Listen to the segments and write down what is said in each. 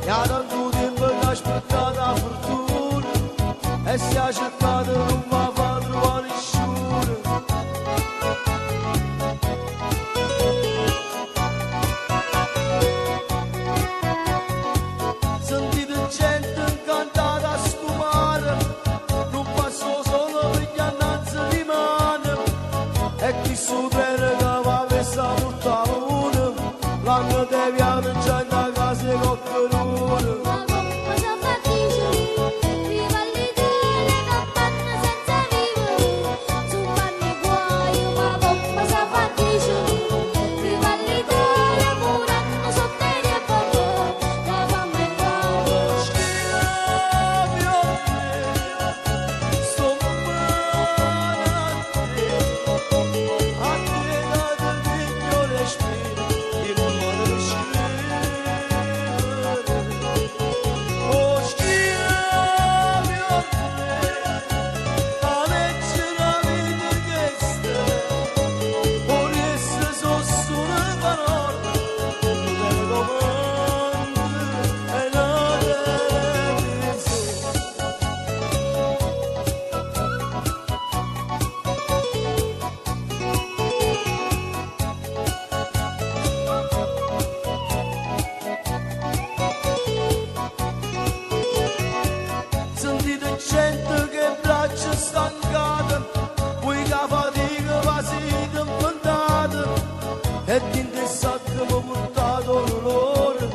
iar în tempo che aspettata fortuna e si è cercato non va a trovare nessuno. Sentite gente incantata a sfumare, non passo solo per gli annanzi rimane, e chi supera che va a questa portavone, l'anno devi annunciare in casa con colore. Gente che braccia stancate, poi che fatica va si inventata, e dentro il sacco mi portato l'olore,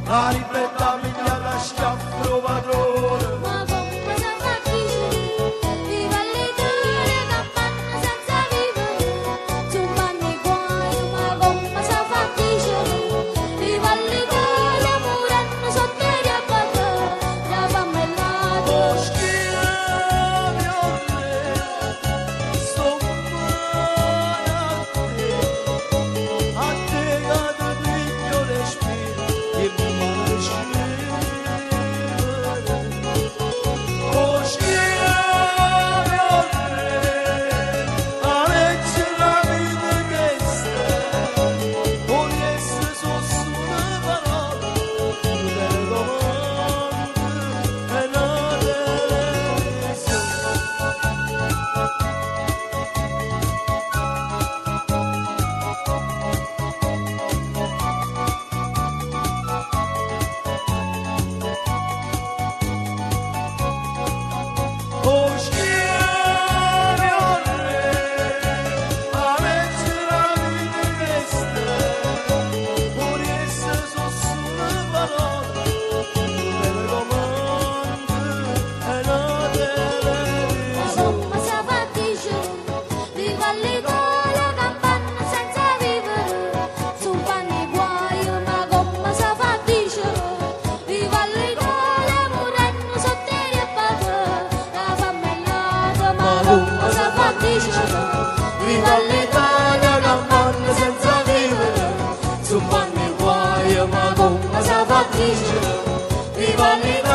la libertà mi ha schiaffo padrone. Ma come si fa a dire, viva l'Italia, campana senza vivere, su panni guai, ma come si fa a dire, viva l'Italia, morendo sotto gli abbattere, la fame e la Viva l'Italia, campana senza vivere, su panni guai, ma come si fa a dire, viva l'Italia.